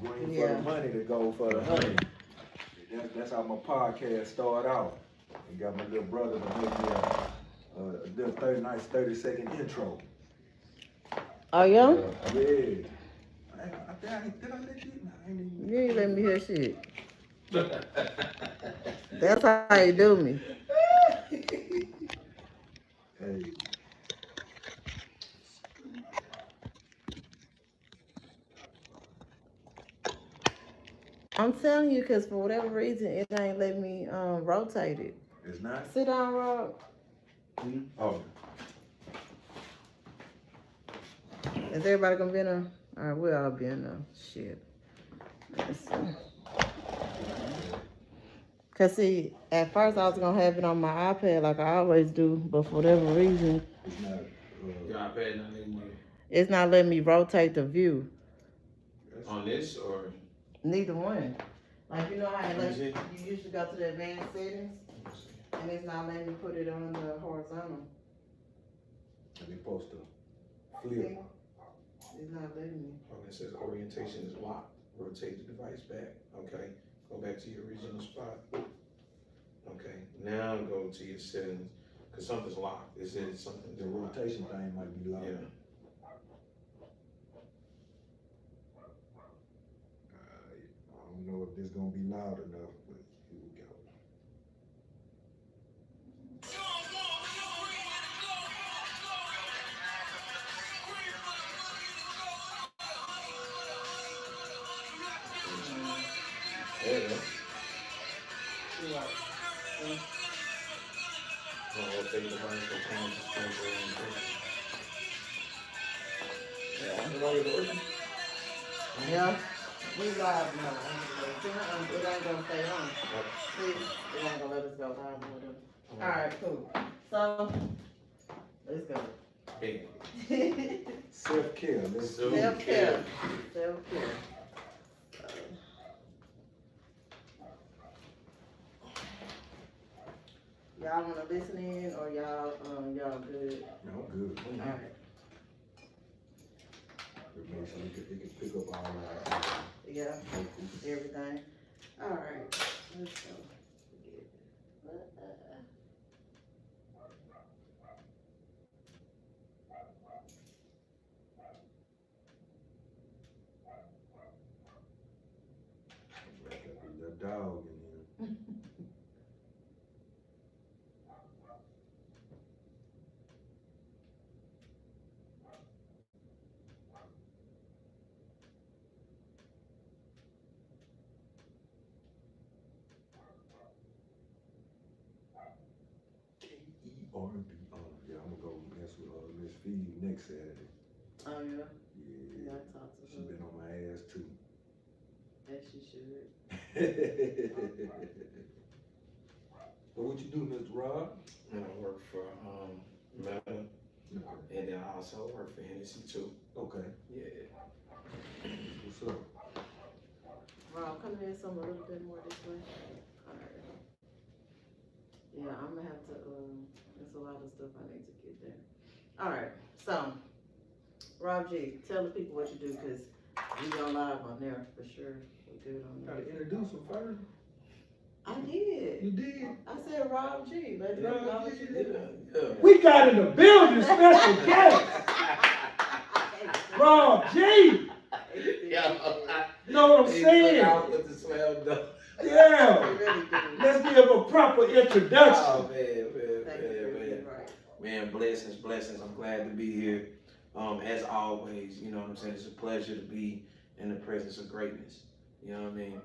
green for the money, the gold for the honey. That's how my podcast started out. And got my little brother to make me a nice 30-second intro. Oh, yeah? Yeah. Did I let you? You ain't let me hear shit. That's how you do me. Hey. I'm telling you, because for whatever reason, it ain't let me rotate it. It's not? Sit down, Rob. Oh. Is everybody gonna be in there? All right, we'll all be in there. Shit. Let's see. Cause see, at first I was gonna have it on my iPad like I always do, but for whatever reason, It's not. Your iPad not letting you. It's not letting me rotate the view. On this or? Neither one. Like you know how you used to go to the advanced settings, and it's not letting me put it on the horizontal. And they supposed to flip. See? It's not letting me. Oh, it says orientation is locked. Rotate the device back. Okay. Go back to your original spot. Okay. Now go to your settings. Cause something's locked. It says something. The rotation thing might be loud. Yeah. I don't know if this gonna be loud enough, but here we go. Yeah. Rotate the device for change the screen orientation. Yeah. We live now. It ain't gonna stay on. See, it ain't gonna let us go live or whatever. Alright, cool. So, let's go. Yeah. Self-care. Self-care. Self-care. Y'all wanna listen in or y'all good? No, good. Alright. Make sure it can pick up all that. Yeah, everything. Alright, let's go. That dog in here. KERB. Yeah, I'm gonna go mess with Miss Fee next Saturday. Oh yeah? Yeah. Yeah, I talked to She her. been on my ass too. As she should. So what you do, Mr. Rob? And I work for Meta, and then I also work for Hennessy too. Okay. Yeah. What's up? Rob, come in some a little bit more this way. Alright. Yeah, I'm gonna have to, there's a lot of stuff I need to get there. Alright, so, Rob G, tell the people what you do, cause we go live on there for sure. We good on there. Gotta introduce him first. I did. You did? I said Rob G. Let them know what you do. We got in the building special guest. Rob G. Know what I'm saying? Out with the swell done. Yeah. Let's give a proper introduction. Oh man, blessings. I'm glad to be here. As always, you know what I'm saying? It's a pleasure to be in the presence of greatness. You know what I mean?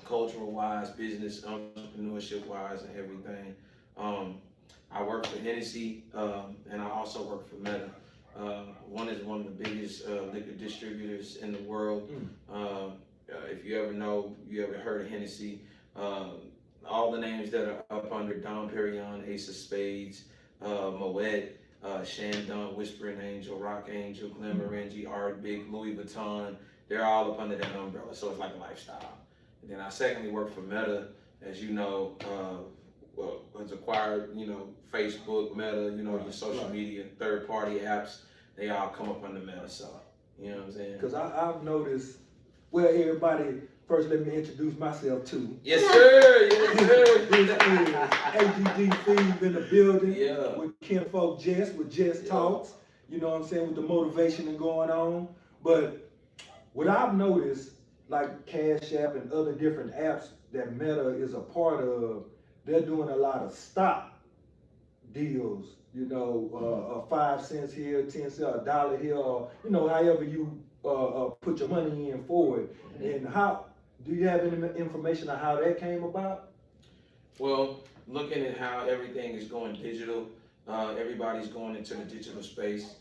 Cultural wise, business, entrepreneurship wise, and everything. I work for Hennessy, and I also work for Meta. One is one of the biggest liquor distributors in the world. If you ever heard of Hennessy, all the names that are up under Dom Perignon, Ace of Spades, Moet, Chandon, Whispering Angel, Rock Angel, Glenmorangie, Art Big, Louis Vuitton, they're all up under that umbrella, so it's like a lifestyle. And then I secondly work for Meta, as you know, has acquired, Facebook, Meta, your social media, third-party apps, they all come up under Meta, so, you know what I'm saying? Because I've noticed Well, everybody, first let me introduce myself too. Yes, sir. Yes, sir. This is AGD Feed in the building Yeah. with Kinfolk Jess, with JessTalks. You know what I'm saying, with the motivation and going on. But what I've noticed, like Cash App and other different apps that Meta is a part of, they're doing a lot of stock deals. You know, 5 cents here, 10 cents, $1 here, or you know, however you put your money in for it. And how do you have any information on how that came about? Well, looking at how everything is going digital, everybody's going into the digital space.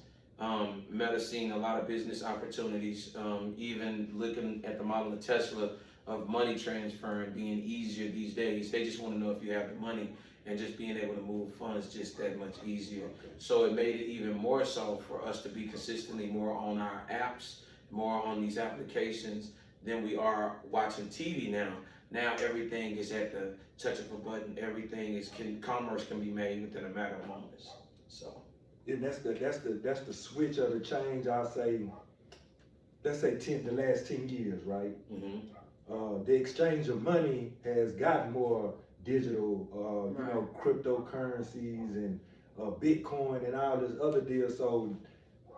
Meta's seen a lot of business opportunities, even looking at the model of Tesla of money transfer and being easier these days. They just want to know if you have the money, and just being able to move funds just that much easier. So it made it even more so for us to be consistently more on our apps, more on these applications than we are watching TV now. Now everything is at the touch of a button. Everything is commerce can be made within a matter of moments. So. And that's the switch of the change. I'll say, let's say the last 10 years, right? Mm-hmm. The exchange of money has gotten more digital, you know, cryptocurrencies and Bitcoin and all this other deals. So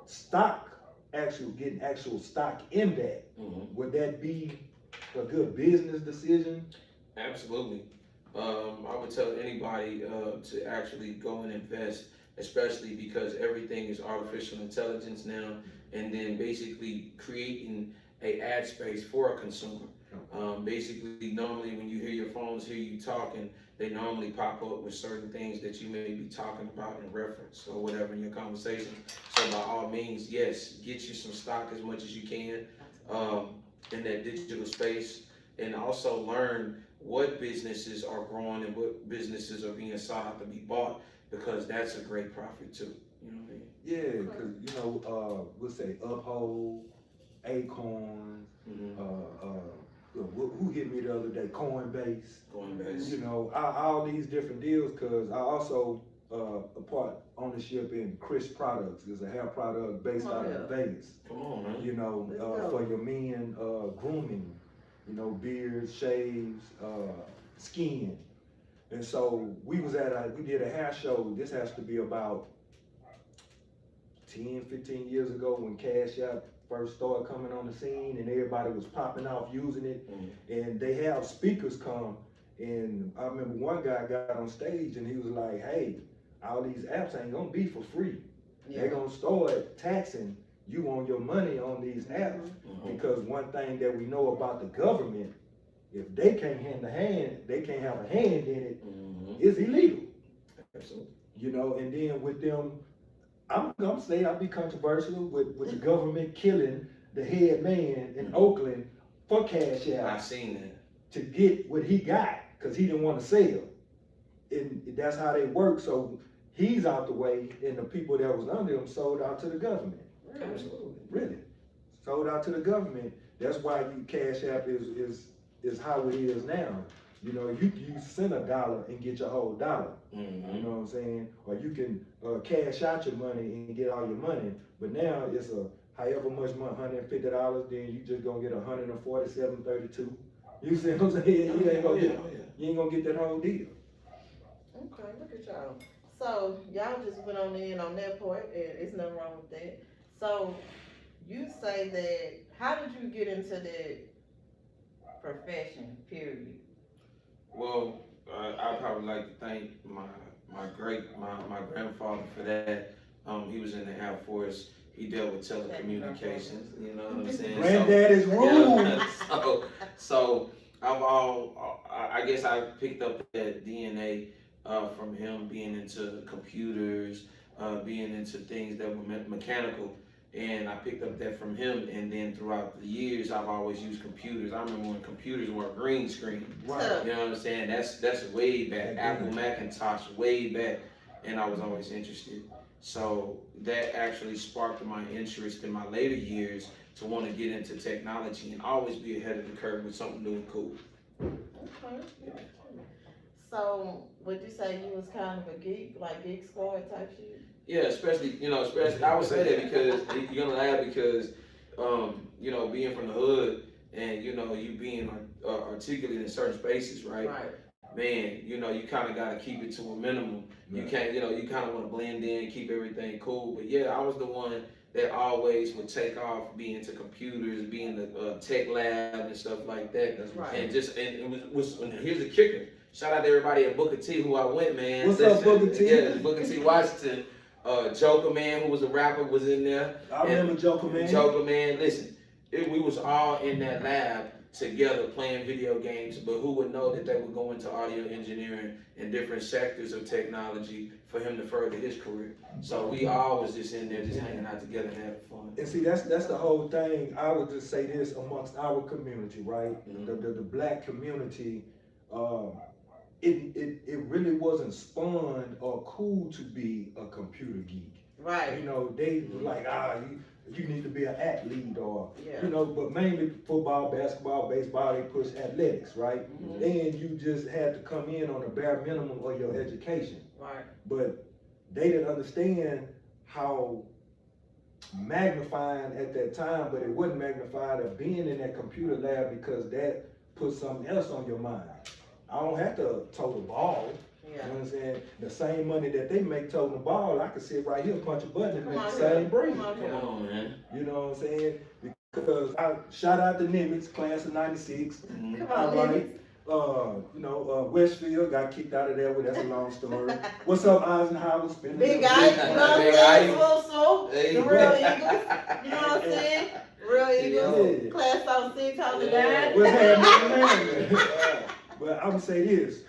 stock, getting actual stock in that, would that be a good business decision? Absolutely. I would tell anybody to actually go and invest, especially because everything is artificial intelligence now, and then basically creating a ad space for a consumer. Basically, normally when you hear your phones hear you talking, they normally pop up with certain things that you may be talking about in reference or whatever in your conversation. So by all means, yes, get you some stock as much as you can in that digital space, and also learn what businesses are growing and what businesses are being sought out to be bought, because that's a great profit too. You know what I mean? Yeah, because you know, we'll say Uphold, Acorn, who hit me the other day? Coinbase. You know, all these different deals. Because I also a part ownership in Chris Products. It's a hair product based out of Vegas. Come on, man. You know, for your men, grooming. You know, beards, shaves, skin. And so we did a hair show. This has to be about 10, 15 years ago when Cash App first started coming on the scene and everybody was popping off using it. And they have speakers come, and I remember one guy got on stage and he was like, hey, all these apps ain't gonna be for free. They're gonna start taxing you on your money on these apps, because one thing that we know about the government, if they can't they can't have a hand in it, it's illegal. Absolutely. You know, and then with them, I'm gonna say I'll be controversial with the government killing the head man in Oakland for Cash App. I've seen that. To get what he got, because he didn't want to sell. And that's how they work. So he's out the way, and the people that was under him sold out to the government. Absolutely. Really. Sold out to the government. That's why Cash App is how it is now. You know, you send $1 and get your whole dollar. You know what I'm saying? Or you can cash out your money and get all your money. But now it's however much money, $150, then you just gonna get $147.32. You see what I'm saying? You ain't gonna get that whole deal. Okay, look at y'all. So y'all just went on that part, and it's nothing wrong with that. So you say that, how did you get into that profession, period? Well, I'd probably like to thank my grandfather for that. He was in the Air Force. He dealt with telecommunications. You know what I'm saying? Granddaddy's rule. So I guess I picked up that DNA from him, being into computers, being into things that were mechanical. And I picked up that from him, and then throughout the years, I've always used computers. I remember when computers were green screen. Right. You know what I'm saying? That's way back. Apple Macintosh, way back, and I was always interested. So that actually sparked my interest in my later years to want to get into technology and always be ahead of the curve with something new and cool. Okay. So would you say you was kind of a geek, like Geek Squad type shit? Yeah, especially I would say that because you're gonna laugh because being from the hood and you know, you being articulate in certain spaces, right? Right. Man, you know, you kind of got to keep it to a minimum. You Right. can't, you know, you kind of want to blend in, keep everything cool. But yeah, I was the one that always would take off, be into computers, be in the tech lab and stuff like that. That's Right. And just, and it was and here's the kicker. Shout out to everybody at Booker T, who I went, man. What's up, Booker T? Yeah, Booker T Washington. Joker Man, who was a rapper, was in there. I remember Joker Man. Joker Man, listen, we was all in that lab together playing video games, but who would know that they would go into audio engineering and different sectors of technology for him to further his career. So we all was just in there just hanging out together and having fun. And see, that's the whole thing. I would just say this amongst our community, right? Mhm. The black community, it really wasn't spun or cool to be a computer geek. Right. You know, they were like, you need to be an athlete or, Yeah. you know, but mainly football, basketball, baseball, they push athletics, right? Mhm. And you just had to come in on the bare minimum of your education. Right. But they didn't understand how magnifying at that time, but it wasn't magnified of being in that computer lab because that put something else on your mind. I don't have to tote the ball. You Yeah. know what I'm saying? The same money that they make toting the ball, I could sit right here, punch a button, and Come make on the same here. bread. Come on here. Come on, man. You know what I'm saying? Because I shout out to Nimitz, class of '96. Mhm. Come All on, right. ladies. Westfield got kicked out of there, but that's a long story. What's up, Eisenhower? Spinning Big them guy, big- you know what I'm Big saying? Ike. So, There the you real go. Eagles. You know what I'm saying? Real Eagles. Yeah. Class out 6, hold it Yeah. down. What's happening? But I'm gonna say this.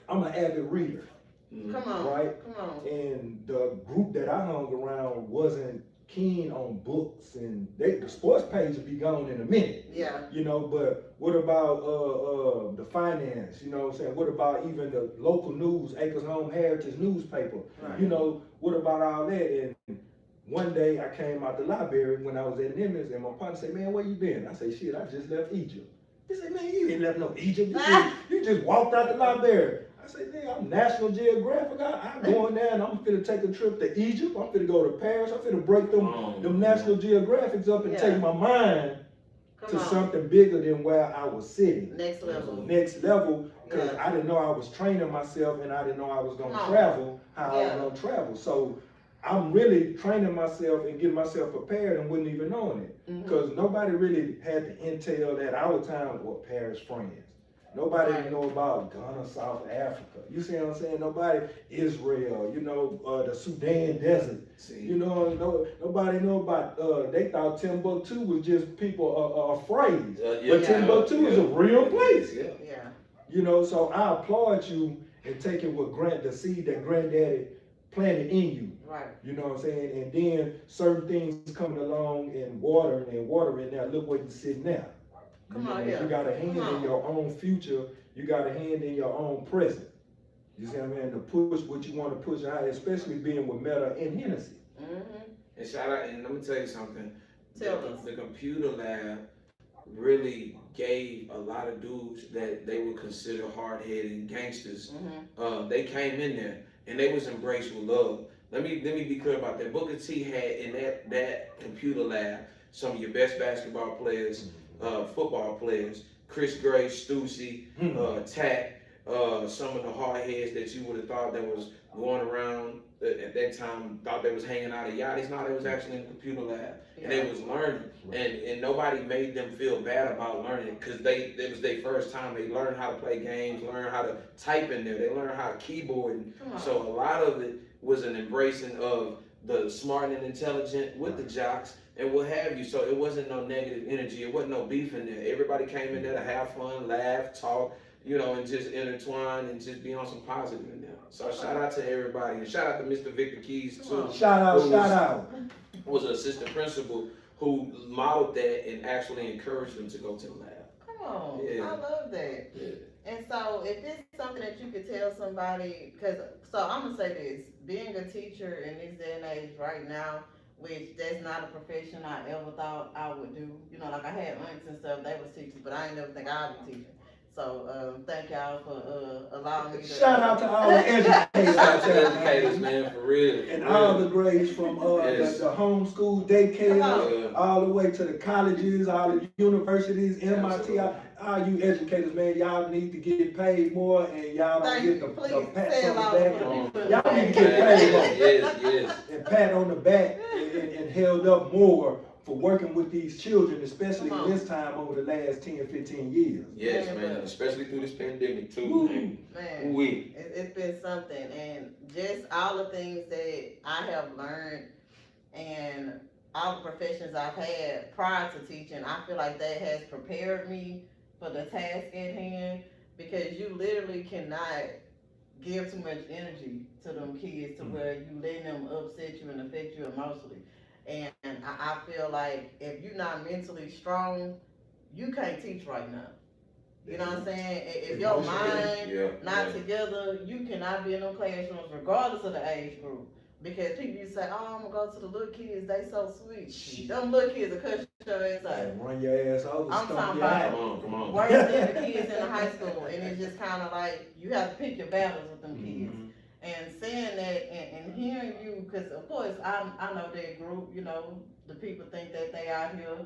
I'm an avid reader, Mhm. Come on. right? Come on. And the group that I hung around wasn't keen on books, and the sports page would be gone in a minute. Yeah. You know, but what about the finance? You know what I'm saying? What about even the local news, Acres Home Heritage newspaper? Right. You know, what about all that? And one day I came out the library when I was at Nimitz, and my partner said, "Man, where you been?" I said, "Shit, I just left Egypt." He said, "Man, you ain't left no Egypt. You just walked out the library." I said, "Nigga, I'm National Geographic. I'm going there and I'm finna take a trip to Egypt. I'm finna go to Paris. I'm finna break them National Geographics up and Yeah. take my mind Come to on. something bigger than where I was sitting." Next level. Next level, because Yeah. I didn't know I was training myself and I didn't know I was gonna Come on. travel how I Yeah. was gonna travel. So I'm really training myself and getting myself prepared and wasn't even knowing it. Mhm. Because nobody really had the intel at our time were Paris, France. Nobody Right. know about Ghana, South Africa. You see what I'm saying? Nobody, Israel, you know, the Sudan desert. See, You know, nobody know about, they thought Timbuktu was just people, a phrase. But Timbuktu is a real place. Yeah. Yeah. You know, so I applaud you in taking the seed that granddaddy planted in you. Right. You know what I'm saying? And then certain things coming along and watering now, look where you're sitting now. Come on You here. got a hand Come on. in your own future, you got a hand in your own present. You see what I mean? To push what you want to push out, especially being with Meta and Hennessy. Mm-hmm. And shout out, and let me tell you something. Tell us. The computer lab really gave a lot of dudes that they would consider hard-headed gangsters. Mm-hmm. They came in there and they was embraced with love. Let me be clear about that. Booker T had in that computer lab some of your best basketball players, football players, Chris Gray, Stussy, Tack, some of the hard heads that you would have thought that was going around at that time, thought they was hanging out at yachties. No, they was actually in the computer lab and they was learning, and nobody made them feel bad about learning because it was their first time. They learned how to play games, learned how to type in there, they learned how to keyboard, and so a lot of it was an embracing of the smart and intelligent with the jocks and what have you. So it wasn't no negative energy. It wasn't no beef in there. Everybody came in there to have fun, laugh, talk, you know, and just intertwine and just be on some positive in there. So shout out to everybody. And shout out to Mr. Victor Keys too. Shout out. Was an assistant principal who modeled that and actually encouraged them to go to the lab. Come on. Yeah. I love that. Yeah. And so if it's something that you could tell somebody, so I'm gonna say this, being a teacher in this day and age right now, which that's not a profession I ever thought I would do. You know, like I had aunts and stuff, they was teachers, but I ain't never think I'd be teaching. So, thank y'all for, allowing me to. Shout out to all the educators Shout out out to there, educators, man, for real. and for all real. the grades from Yes. the homeschool Come daycare, on. all the way to the colleges, all the universities, MIT, all you educators, man, y'all need to get paid more, and y'all don't Thank get you. the Please pat say on it the louder back. for the people. Y'all need to get paid more. Yes. And pat on the back and held up more for working with these children, especially Come in on. this time over the last 10, 15 years. Yes, man, especially through this pandemic too, Woo. man. Man, We. it's been something, and just all the things that I have learned and all the professions I've had prior to teaching, I feel like that has prepared me for the task at hand, because you literally cannot give too much energy to them kids to where you letting them upset you and affect you emotionally. And I feel like if you're not mentally strong, you can't teach right now. You know what I'm saying? If your mind not together, you cannot be in them classrooms regardless of the age group. Because people used to say, oh, I'm gonna go to the little kids, they so sweet. Them little kids will cut your ass out. And run your ass over, I'm stomp talking your about out. Come on. worse than the kids in the high school, and it's just kind of like you have to pick your battles with them kids. And saying that and hearing you, because of course I know that group, you know, the people think that they out here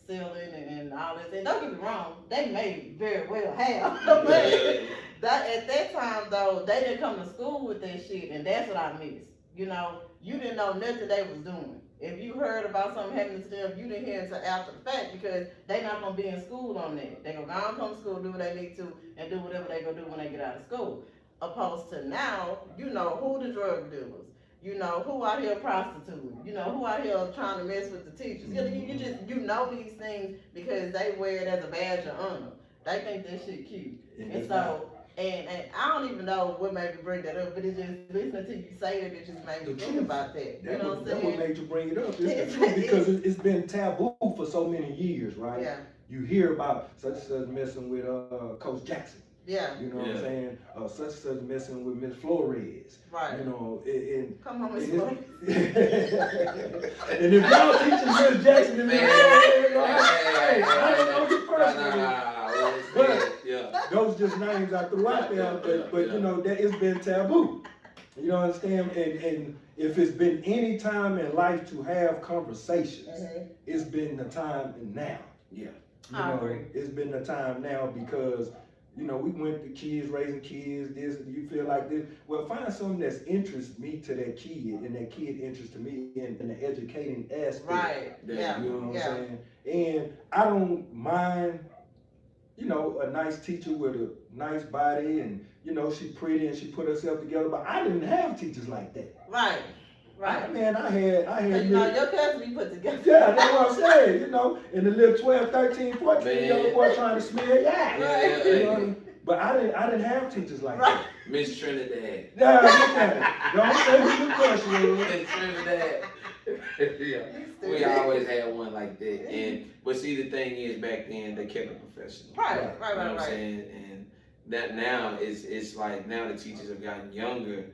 selling and all this. And don't get me wrong, they may very well have. But at that time though, they didn't come to school with that shit, and that's what I missed. You know, you didn't know nothing they was doing. If you heard about something happening to them, you didn't hear it until after the fact, because they not gonna be in school on that. They gonna go and come to school, do what they need to, and do whatever they gonna do when they get out of school. Opposed to now, you know who the drug dealers, you know who out here prostituting, you know who out here trying to mess with the teachers. You know these things because they wear it as a badge of honor. They think that shit cute. And so, and I don't even know what made me bring that up, but it's just listening to you say that, it just made me think about that. You know what I'm That saying? what made you bring it up. It's the truth, because it's been taboo for so many years, right? Yeah. You hear about such and such messing with Coach Jackson. Yeah. You know what I'm saying? Such and such messing with Miss Flores. Right. You know, and Come on, Miss and Flores. and if y'all teaching Miss Jackson, then hey, I don't know you personally. But those just names I threw out there, but you know, that it's been taboo. You know what I'm saying? And if it's been any time in life to have conversations, it's been the time now. Yeah. You know, it's been the time now because, you know, we went to kids, raising kids, this, you feel like this. Well, find something that's interests me to that kid and that kid interests to me in the educating aspect. Right. Yeah. You know what I'm saying? And I don't mind, you know, a nice teacher with a nice body and, you know, she pretty and she put herself together, but I didn't have teachers like that. Right. Right. Man, I had you know, your cousin be put together. Yeah, that's what I'm saying, you know, and the little 12, 13, 14-year-old boy trying to smear yak. Right. You know, but I didn't have teachers like that. Miss Trinidad. Nah, don't say who the crush was. Miss Trinidad. Yeah. We always had one like that. But see, the thing is, back then they kept it professional. Right. You know what I'm saying? And that now it's like now the teachers have gotten younger,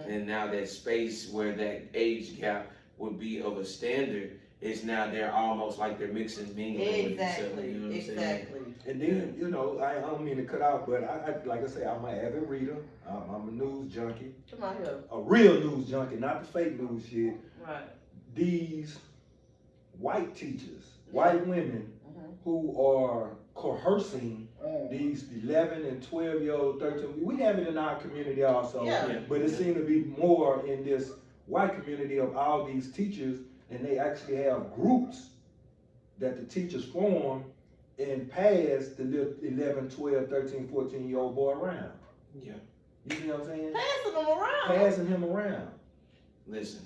and now that space where that age gap would be of a standard is now they're almost like they're mixing mingling with each other. You know what I'm saying? And then, you know, I don't mean to cut out, but I like I say, I'm an avid reader. I'm a news junkie. Come on here. A real news junkie, not the fake news shit. Right. These white teachers, white women who are coercing these 11 and 12-year-old, 13, we have it in our community also, but it seems to be more in this white community of all these teachers, and they actually have groups that the teachers form and pass the little 11, 12, 13, 14-year-old boy around. Yeah. You see what I'm saying? Passing them around. Passing him around. Listen,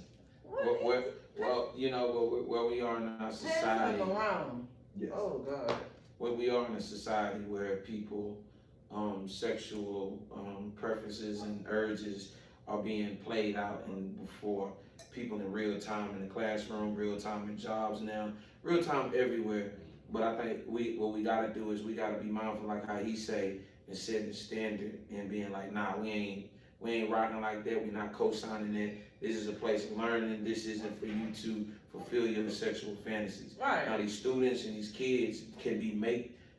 well, you know, where we are in our society. Passing them around. Yes. Oh, God. Where we are in a society where people, sexual preferences and urges are being played out and before people in real time in the classroom, real time in jobs now, real time everywhere. But I think what we gotta do is we gotta be mindful, like how he say, and setting the standard and being like, nah, we ain't rocking like that. We're not co-signing it. This is a place of learning. This isn't for you to fulfill your sexual fantasies. Right. Now these students and these kids can be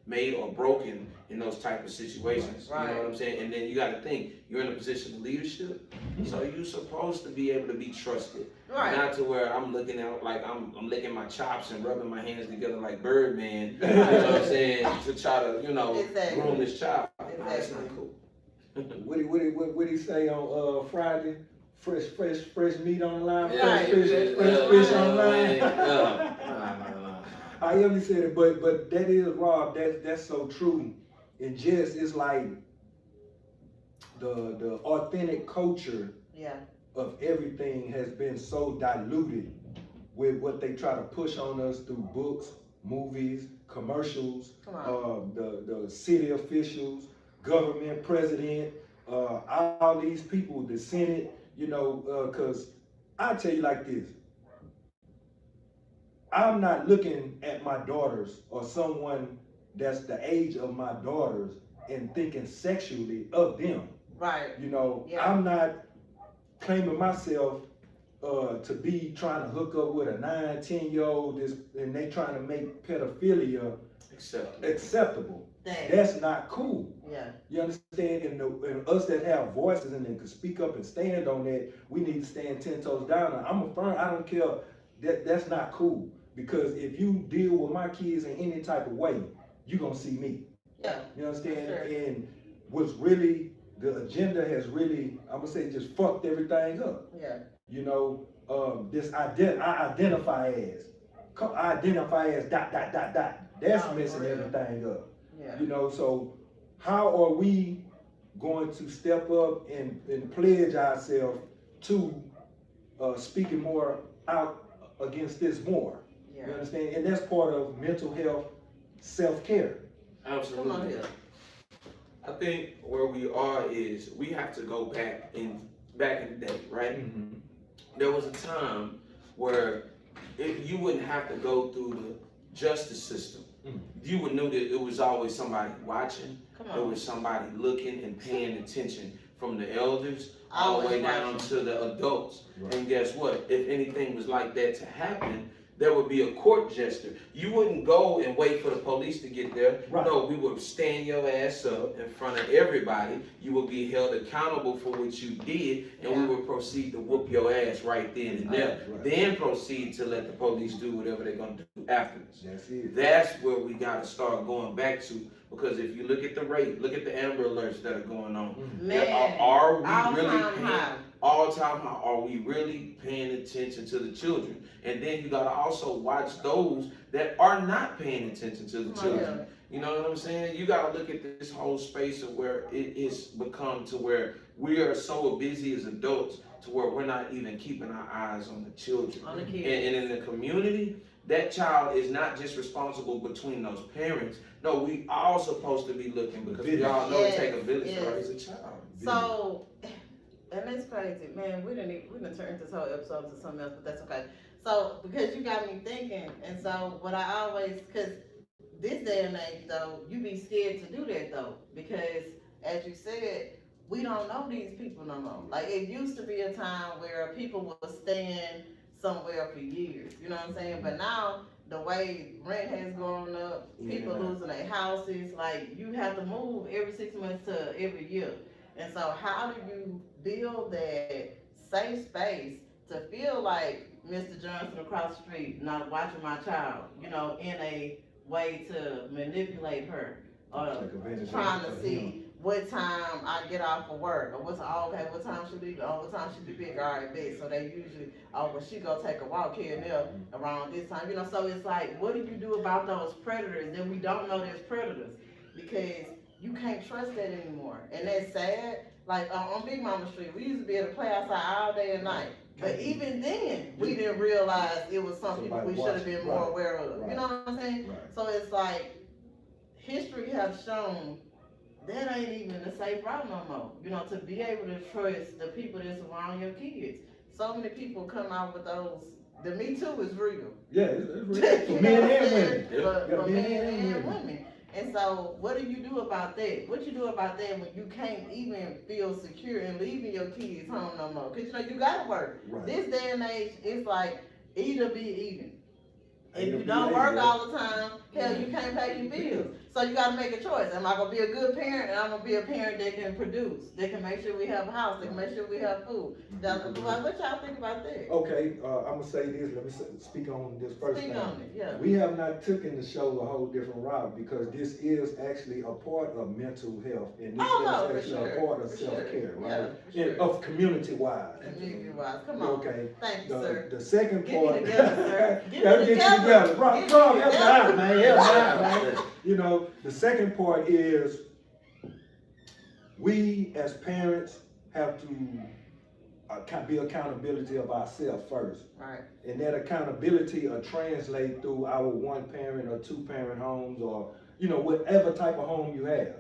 made or broken in those type of situations. Right. You know what I'm saying? And then you got to think, you're in a position of leadership, so you're supposed to be able to be trusted. Right. Not to where I'm looking out like I'm licking my chops and rubbing my hands together like Birdman, you know what I'm saying, to try to, Exactly. groom this child. Exactly. That's not cool. What he say on Friday? Fresh meat on the line. Yeah, Fresh fish on the line. Nah. I only said it, but that is Rob. That's so true. And just it's like the authentic culture Yeah. of everything has been so diluted with what they try to push on us through books, movies, commercials, Come on. the city officials, government, president, all these people, the Senate, because I tell you like this, I'm not looking at my daughters or someone that's the age of my daughters and thinking sexually of them. Right. Yeah. I'm not claiming myself to be trying to hook up with a 9-10-year-old and they trying to make pedophilia acceptable. Dang. That's not cool. Yeah. You understand? And us that have voices and can speak up and stand on that, we need to stand 10 toes down. I'm a firm, I don't care, that's not cool. Because if you deal with my kids in any type of way, you're gonna see me. Yeah. You understand? Sure. And what's really, the agenda has really, I'm gonna say, just fucked everything up. Yeah. I identify as dot. That's Oh, messing for real. everything up. Yeah. So how are we going to step up and pledge ourselves to speaking more out against this more? Yeah. You understand? And that's part of mental health self-care. Absolutely. Come on here. I think where we are is we have to go back in the day, right? Mm-hmm. There was a time where you wouldn't have to go through the justice system. You would know that it was always somebody watching. Come There on. was somebody looking and paying attention, from the elders all the way Always down watching. to the adults. Right. And guess what? If anything was like that to happen, there would be a court jester. You wouldn't go and wait for the police to get there. Right. No, we would stand your ass up in front of everybody. You would be held accountable for what you did, and we would proceed to whoop your ass right then and there. Right. Then proceed to let the police do whatever they're gonna do afterwards. That's it. That's where we gotta start going back to, because if you look at the rate, look at the Amber Alerts that are going on. Man. Are we All really time paying? high. All time high. Are we really paying attention to the children? And then you gotta also watch those that are not paying attention to the children. You know what I'm saying? You gotta look at this whole space of where it is become to where we are so busy as adults to where we're not even keeping our eyes on the children. On the kids. And in the community, that child is not just responsible between those parents. No, we all supposed to be looking, because we all know it take a village to raise a child. So, and it's crazy, man. We didn't turn this whole episode to something else, but that's okay. So, because you got me thinking, and so what I always, because this day and age though, you be scared to do that though, because as you said, we don't know these people no more. Like, it used to be a time where people were staying somewhere for years, you know what I'm saying? But now, the way rent has gone up, people losing their houses, like, you have to move every 6 months to every year. And so how do you build that safe space to feel like Mr. Johnson across the street not watching my child, in a way to manipulate her, or trying to see what time I get off of work, or what time she leave, what time she be big, all right, big. So they usually, well, she go take a walk here and there around this time, so it's like, what do you do about those predators that we don't know there's predators? Because you can't trust that anymore, and that's sad. Like on Big Mama Street, we used to be able to play outside all day and night, but even then, we didn't realize it was something we should have been more aware of. You know what I'm saying? Right. So it's like, history has shown that ain't even a safe route no more. To be able to trust the people that's around your kids. So many people come out with those. The Me Too is real. Yeah, it's real. For men and women. For men and women. And so, what do you do about that? What you do about that when you can't even feel secure in leaving your kids home no more? Because you gotta work. Right. This day and age, it's like either be even. If Either you be don't able, work all the time, hell, you can't pay your bills. So you gotta make a choice. Am I gonna be a good parent, and I'm gonna be a parent that can produce, that can make sure we have a house, that can make sure we have food? What y'all think about that? Okay, I'm gonna say this, let me speak on this first Speak thing. on it, yeah. We have not taken the show a whole different route, because this is actually a part of mental health, and this Oh, no, is for actually sure, a part of for self-care, sure. right? Yeah, for sure. Of community-wise. Community-wise, come on. Okay. Thank you, sir. The second Get me part. together, sir. Get Gotta me get you together. together. Bro, Get me help me together. out, man. Help me out, man. You know, the second part is we as parents have to be accountability of ourselves first. Right. And that accountability will translate through our one parent or two parent homes, or, you know, whatever type of home you have.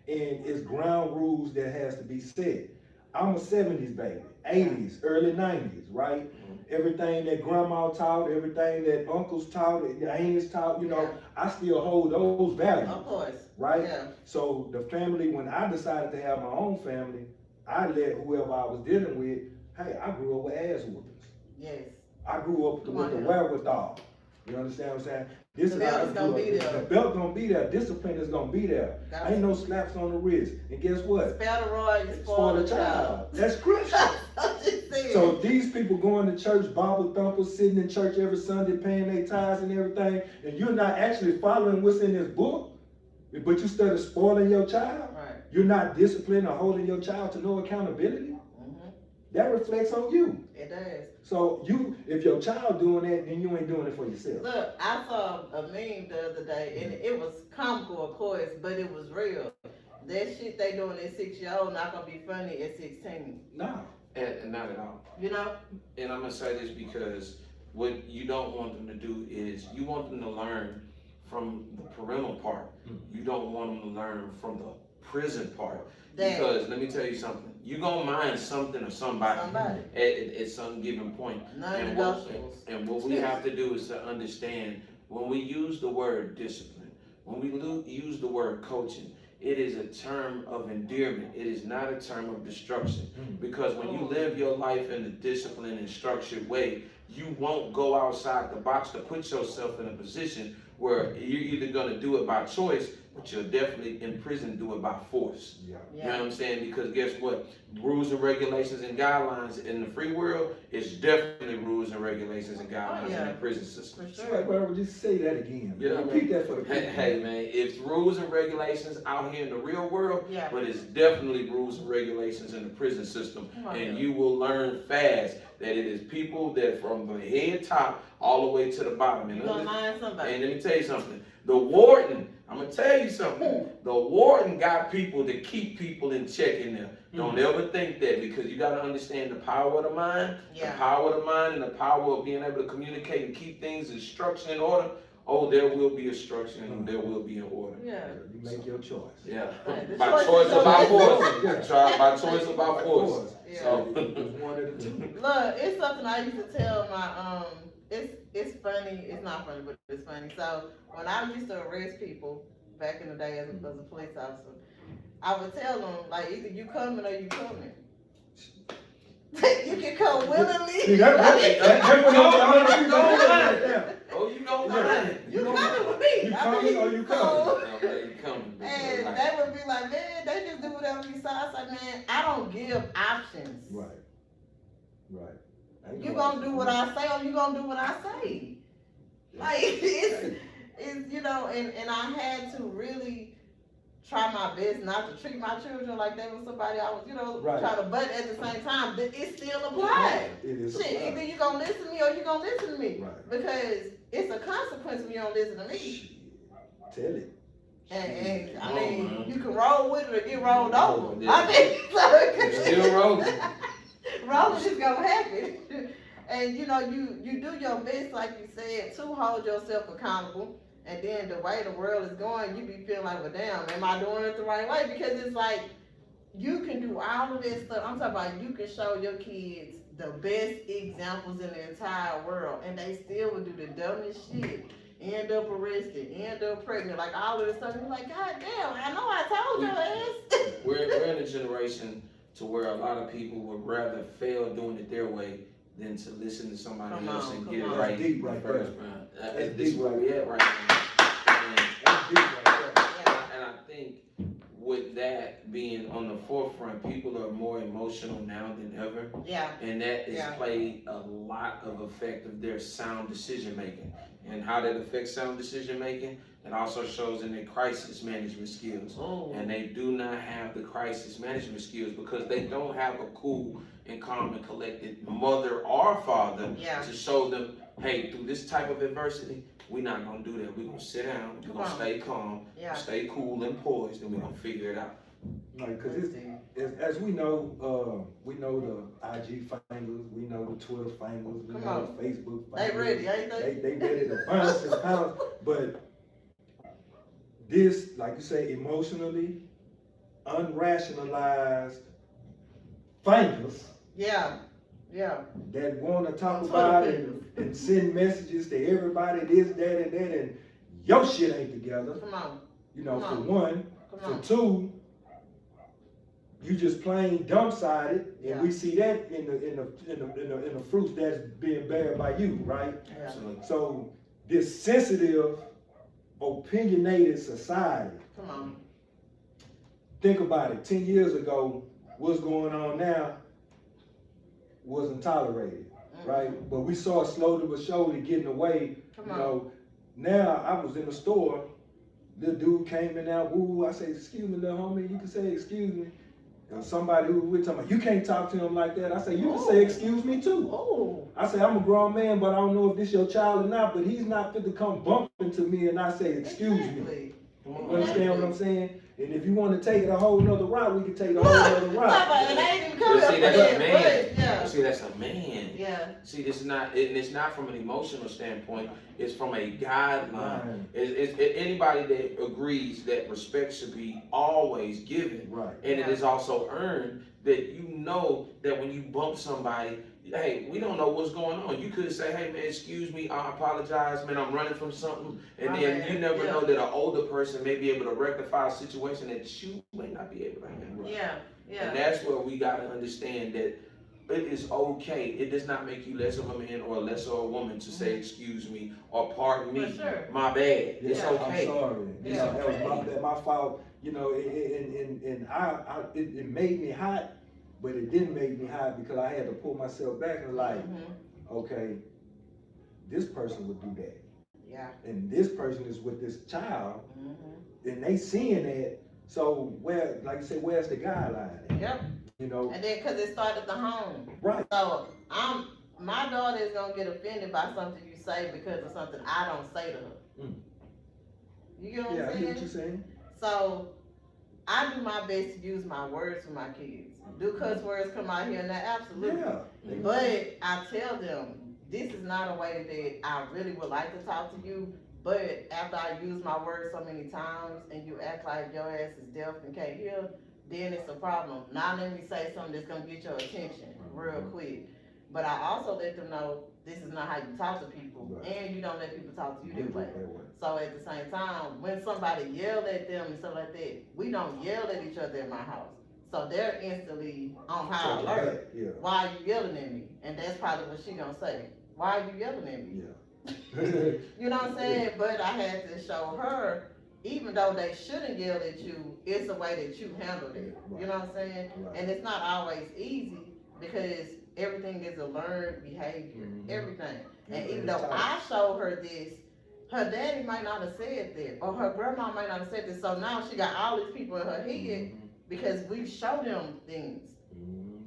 And it's ground rules that has to be set. I'm a 70s baby, 80s, early 90s, right? Everything that grandma taught, everything that uncles taught, aunts taught, you know, Yeah. I still hold those values. Of course. Right? Yeah. So the family, when I decided to have my own family, I let whoever I was dealing with, hey, I grew up with ass whoopings. Yes. I grew up with the wherewithal. You understand what I'm saying? This The is how belt I is gonna grew up. be there. The belt gonna be there. Discipline is gonna be there. Gotcha. Ain't no slaps on the wrist. And guess what? Spare the rod, you spoil the child. That's Christian. So these people going to church, Bible thumpers, sitting in church every Sunday, paying their tithes and everything, and you're not actually following what's in this book, but you started spoiling your child. Right. You're not disciplining or holding your child to no accountability. That reflects on you. It does. So if your child doing that, then you ain't doing it for yourself. Look, I saw a meme the other day, and it was comical, of course, but it was real. That shit they doing at 6-year-old not gonna be funny at 16. No. And not at all. You know? And I'm gonna say this because what you don't want them to do is you want them to learn from the parental part. You don't want them to learn from the prison part. Because let me tell you something, you gonna mind something or somebody. At some given point. And what we have to do is to understand, when we use the word discipline, when we use the word coaching, it is a term of endearment. It is not a term of destruction. Because when you live your life in a disciplined and structured way, you won't go outside the box to put yourself in a position where you're either gonna do it by choice, but you'll definitely in prison do it by force. Yeah. You know what I'm saying? Because guess what? Rules and regulations and guidelines in the free world is definitely rules and regulations and guidelines in the prison system. For sure. Well, just say that again. You know, repeat that for the people. Hey man, it's rules and regulations out here in the real world, Yeah. but it's definitely rules and regulations in the prison system. And you will learn fast that it is people that from the head top all the way to the bottom. You're gonna mind somebody. And let me tell you something. The warden, I'm gonna tell you something. The warden got people to keep people in check in there. Don't ever think that, because you gotta understand the power of the mind, the power of the mind, and the power of being able to communicate and keep things in structure and order. Oh, there will be a structure and there will be an order. Yeah. You make your choice. Yeah. Right. By choice or by force. Yeah. By choice or by force. Yeah. So It's one of the two. Look, it's something I used to tell my it's funny, it's not funny, but it's funny. So when I used to arrest people back in the day as a police officer, I would tell them, like, either you coming or you coming. You can come willingly. See, oh, you don't mind. You coming with me. You coming or you coming? Okay, you coming. And they would be like, man, they just do whatever we say. I say, man, I don't give options. Right. Right. You gonna do what I say or you gonna do what I say. Like, it's you know, and I had to really try my best not to treat my children like they were somebody I was, you know, trying to, but at the same time, it still applies. It is Shit, applied. either you gonna listen to me or you gonna listen to me. Right. Because it's a consequence when you don't listen to me. Shit. Tell it. And I Oh, mean, man. you can roll with it or get rolled over. Yeah. I mean, It's still rolling. rolling is gonna happen. And you know, you do your best, like you said, to hold yourself accountable. And then the way the world is going, you be feeling like, well, damn, am I doing it the right way? Because it's like, you can do all of this stuff. I'm talking about you can show your kids the best examples in the entire world, and they still would do the dumbest shit. End up arrested, end up pregnant, like all of this stuff. You're like, God damn, I know I told your ass. We're in a generation to where a lot of people would rather fail doing it their way than to listen to somebody else and get it right. That's deep right first there. round. This is where we at right now. That's deep right there. with that being on the forefront, people are more emotional now than ever. Yeah. And that has Yeah. played a lot of effect of their sound decision making. And how that affects sound decision making, it also shows in their crisis management skills. Oh. And they do not have the crisis management skills because they don't have a cool and calm and collected mother or father Yeah. to show them, hey, through this type of adversity, we're not gonna do that. We're gonna sit down, we're gonna stay calm, Yeah. stay cool and poised, and we're gonna figure it out. Like, cause as we know the IG fingers, we know the Twitter fingers, we know the Facebook fingers. They ready, ain't they? They ready to bounce and pounce. But this, like you say, emotionally unrationalized fingers. Yeah. Yeah. That want to talk about it and send messages to everybody, this, that, and that, and your shit ain't together. Come on. You know, Come for on. one. Come on. For two, you just plain dumb-sided, and Yeah. we see that in the fruits that's being bared by you, right? Yeah. Absolutely. So this sensitive, opinionated society. Come on. Think about it. 10 years ago, what's going on now wasn't tolerated, right? But we saw it slowly but surely getting away. Come You on. know, now I was in the store. The dude came in there, woo, I say, excuse me, little homie, you can say excuse me. And somebody who we're talking about, you can't talk to him like that. I say, you can say excuse me too. Oh. I say, I'm a grown man, but I don't know if this your child or not, but he's not fit to come bump into me and I say, excuse me. Exactly. You understand what I'm saying? And if you want to take it a whole nother route, we can take it a whole nother route. And I ain't even coming But up see, with that's a it, man. but, yeah. See, that's a man. Yeah. See, this is not, and it's not from an emotional standpoint. It's from a guideline. It's anybody that agrees that respect should be always given, Right. and it is also earned. That you know that when you bump somebody, hey, we don't know what's going on. You could say, hey man, excuse me, I apologize, man, I'm running from something, and My then bad. you never Yeah. know that an older person may be able to rectify a situation that you may not be able to handle. Yeah. Yeah. And that's where we gotta understand that it is okay. It does not make you less of a man or less of a woman to say excuse me or pardon me. For sure. My bad. It's Yeah, okay. I'm sorry. It's Yeah, that was okay. my fault. You know, and it made me hot, but it didn't make me hot because I had to pull myself back and like, okay, this person would do that. Yeah. And this person is with this child, and they seeing that. So where, like you say, where's the guideline? Yep. You know, And then, cause it started at the home. right? So my daughter is gonna get offended by something you say because of something I don't say to her. You get what Yeah, I'm I saying? get what you're saying. So I do my best to use my words for my kids. Do cuss words come out here and there? Absolutely. Yeah. But I tell them, this is not a way that I really would like to talk to you. But after I use my words so many times and you act like your ass is deaf and can't hear, then it's a problem. Now let me say something that's gonna get your attention real quick. But I also let them know this is not how you talk to people, Right. and you don't let people talk to you Do that it way. that way. So at the same time, when somebody yell at them and stuff like that, we don't yell at each other in my house. So they're instantly on high Take it alert. back, yeah. Why are you yelling at me? And that's probably what she gonna say. Why are you yelling at me? Yeah. You know what I'm saying? But I had to show her, even though they shouldn't yell at you, it's the way that you handled it. You know what I'm saying? Right. And it's not always easy because everything is a learned behavior, everything. And even though I showed her this, her daddy might not have said that, or her grandma might not have said this. So now she got all these people in her head because we show them things.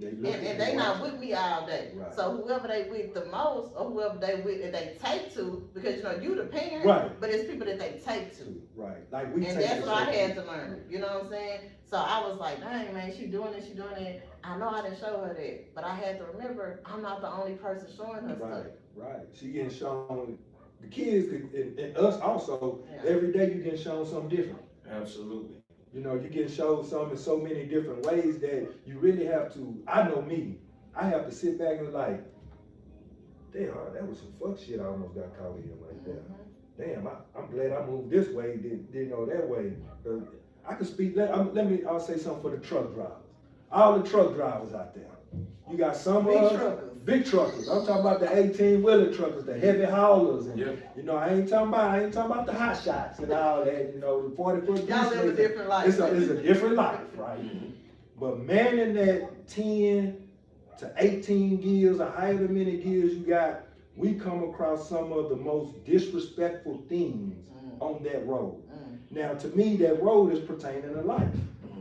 And they not with me all day. Right. So whoever they with the most, or whoever they with that they take to, because you know you the parent, Right. but it's people that they take to. Right. Like we And take that's it what I so- had to learn. You know what I'm saying? So I was like, dang man, she doing it, she doing it. I know I didn't show her that, but I had to remember I'm not the only person showing her stuff. Right. She getting shown, the kids and us also, Yeah. every day you getting shown something different. Absolutely. You know, you getting shown something in so many different ways that you really have to, I know me, I have to sit back and like, damn, that was some fuck shit I almost got caught in right there. Damn, I'm glad I moved this way, didn't go that way. I can speak, I'll say something for the truck drivers. All the truck drivers out there. You got some of Big us, truckers. big truckers. I'm talking about the 18-wheeler truckers, the heavy haulers, and you know, I ain't talking about the hot shots and all that. You know, the 40-foot. Y'all live a different life. It's a different life, right? But manning that 10 to 18 gears, or however many gears you got, we come across some of the most disrespectful things on that road. Now, to me, that road is pertaining to life,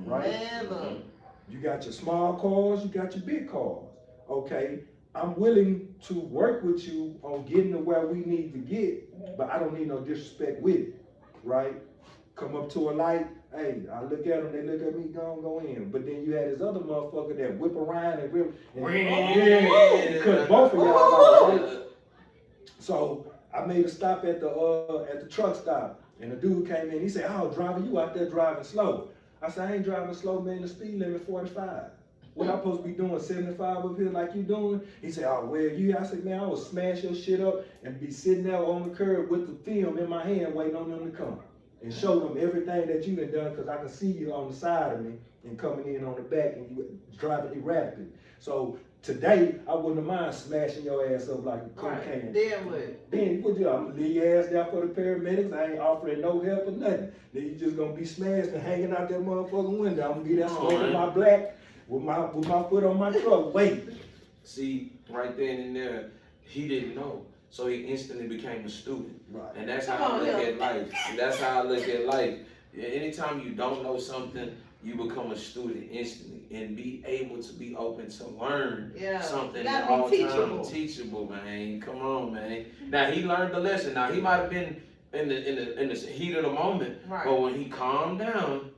right? Man, look. You got your small cars, you got your big cars, okay? I'm willing to work with you on getting to where we need to get, but I don't need no disrespect with it, right? Come up to a light, hey, I look at them, they look at me, go in. But then you had this other motherfucker that whip around and rip, and cut both of y'all out, right? So I made a stop at the truck stop, and the dude came in. He said, "Oh, driver, you out there driving slow." I said, "I ain't driving slow, man. The speed limit 45. What I'm supposed to be doing 75 up here like you doing?" He said, "Oh, where you?" I said, "Man, I would smash your shit up and be sitting there on the curb with the film in my hand, waiting on them to come and show them everything that you done because I can see you on the side of me and coming in on the back and you driving erratically." So today, I wouldn't mind smashing your ass up like a cocaine. Then what? Then what you? I'm gonna leave your ass there for the paramedics. I ain't offering no help or nothing. Then you just gonna be smashed and hanging out that motherfucking window. I'm gonna be there smoking my black with my foot on my truck. Wait. See, right then and there, he didn't know. So he instantly became a student. Right. And that's how I look at life. And that's how I look at life. Anytime you don't know something, you become a student instantly and be able to be open to learn something at all times. Teachable, man. Come on, man. Now he learned the lesson. Now he might have been in the heat of the moment, but when he calmed down,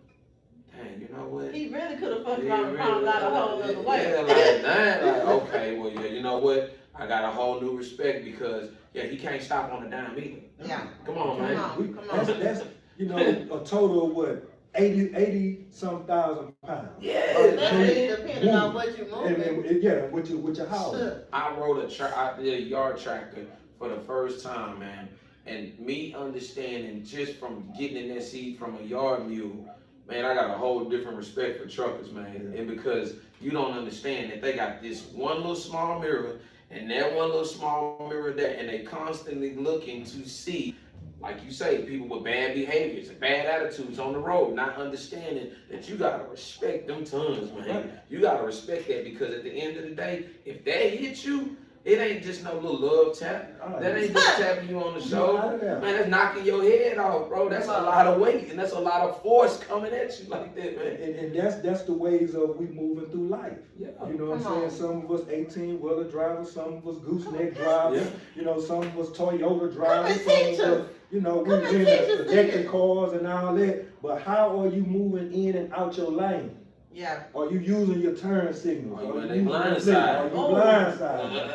dang, you know what? He really could have fucked around and found out a whole other way. Yeah, like that. Like, okay, well, yeah, you know what? I got a whole new respect because he can't stop on a dime either. Yeah. Come on, man. Come on. That's you know, a total of what? 80-some thousand pounds. Yeah. Depending on what you're moving. And with your house. I rode a yard tractor for the first time, man. And me understanding just from getting in that seat from a yard mule, man, I got a whole different respect for truckers, man. And because you don't understand that they got this one little small mirror and that one little small mirror there, and they constantly looking to see, like you say, people with bad behaviors and bad attitudes on the road, not understanding that you gotta respect them tons, man. Right. You gotta respect that because at the end of the day, if that hits you, it ain't just no little love tap. That ain't just tapping you on the shoulder. Man, that's knocking your head off, bro. That's a lot of weight and that's a lot of force coming at you like that, man. And that's the ways of we moving through life. Yeah. You know what I'm saying? Some of us 18-wheeler drivers, some of us gooseneck drivers, you know, some of us Toyota drivers, some of us, you know, we in electric cars and all that. But how are you moving in and out your lane? Yeah. Are you using your turn signals? Are you blindsided? Are you blindsided?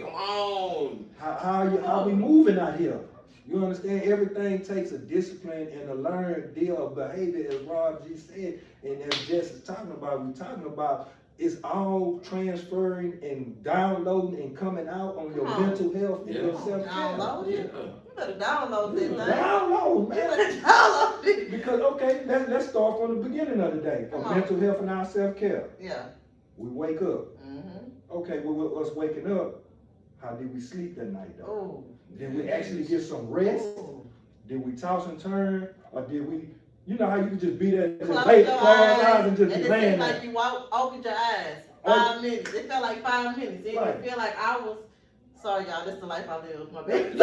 Come on. How we moving out here? You understand? Everything takes a discipline and a learned deal of behavior, as Rob G said, and as Jess is talking about, it's all transferring and downloading and coming out on your mental health and your self-care. Download it. You better download that thing. Download, man. You better download it. Because, okay, let's start from the beginning of the day. For mental health and our self-care. Yeah. We wake up. Mm-hmm. Okay, well, with us waking up, how did we sleep that night, though? Oh. Did we actually get some rest? Did we toss and turn? Or did we, you know how you could just be there and just lay close eyes and just be laying there? Like you opened your eyes. 5 minutes. It felt like 5 minutes. It didn't feel like hours. Sorry, y'all. This is the life I live. My bad. You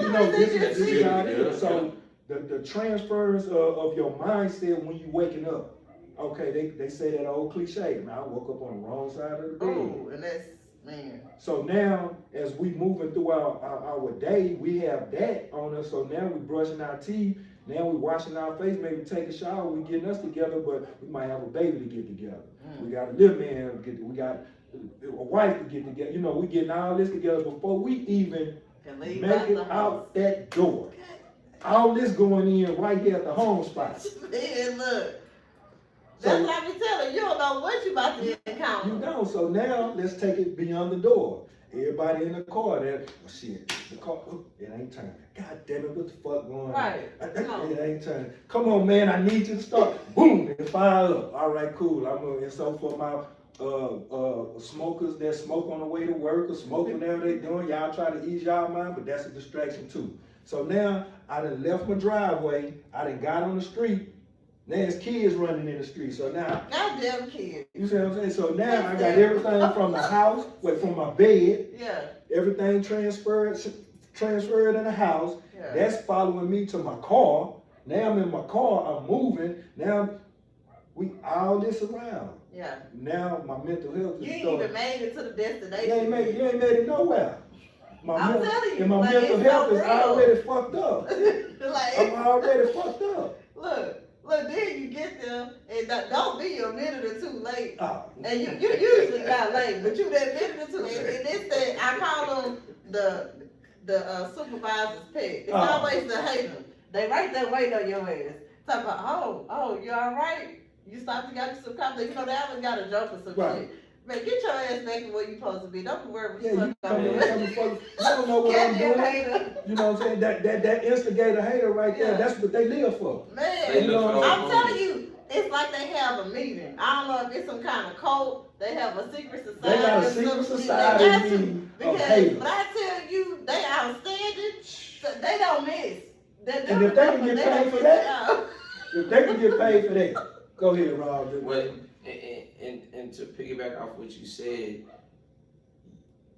know, this is how it is. So the transfers of your mindset when you waking up. Okay, they say that old cliche. Man, I woke up on the wrong side of the bed. Oh, and that's, man. So now, as we moving through our day, we have that on us. So now we brushing our teeth. Now we washing our face. Maybe take a shower. We getting us together, but we might have a baby to get together. We got a little man. We got a wife to get together. You know, we getting all this together before we even make it out that door. All this going in right here at the home spot. Man, look. That's what I be telling you. You don't know what you about to encounter. You know, so now let's take it beyond the door. Everybody in the car there, oh shit, the car, it ain't turning. God damn it, what the fuck going on? Right. It ain't turning. Come on, man, I need you to start. Boom, it fire up. All right, cool. And so for my smokers that smoke on the way to work or smoking whatever they doing, y'all try to ease y'all mind, but that's a distraction too. So now I done left my driveway, I done got on the street. Now there's kids running in the street. So now, goddamn kids. you see what I'm saying? So now I got everything from the house, from my bed, Yeah. everything transferred in the house. Yeah. That's following me to my car. Now I'm in my car, I'm moving. Now we all this around. Yeah. Now my mental health is You ain't even made it to the destination. You ain't made it nowhere. I'm telling you, and my like, mental it's health so is real. already fucked up. Like, I'm already fucked up. Look, then you get there, and don't be a minute or two late. Oh. And you usually not late, but you that minute or two. And it's that, I call them the supervisor's pet. It's always the hater. They right there waiting on your ass. Talk about, oh, you all right? You stopped and got you some coffee. You know, they always got a joke or some shit. Man, get your ass back to where you supposed to be. Don't be worried Yeah, you about you don't know what I'm doing. hater. You know what I'm saying? That instigator hater right there, that's what they live for. Man, They live for I'm telling you, it's like they have a meeting. I don't know if it's some kind of cult. They have a secret society. They got a secret society meeting of haters. But I tell you, they outstanding. They don't miss. And if they can get paid for that, if they can get paid for that, go ahead, Rob. Well, and to piggyback off what you said,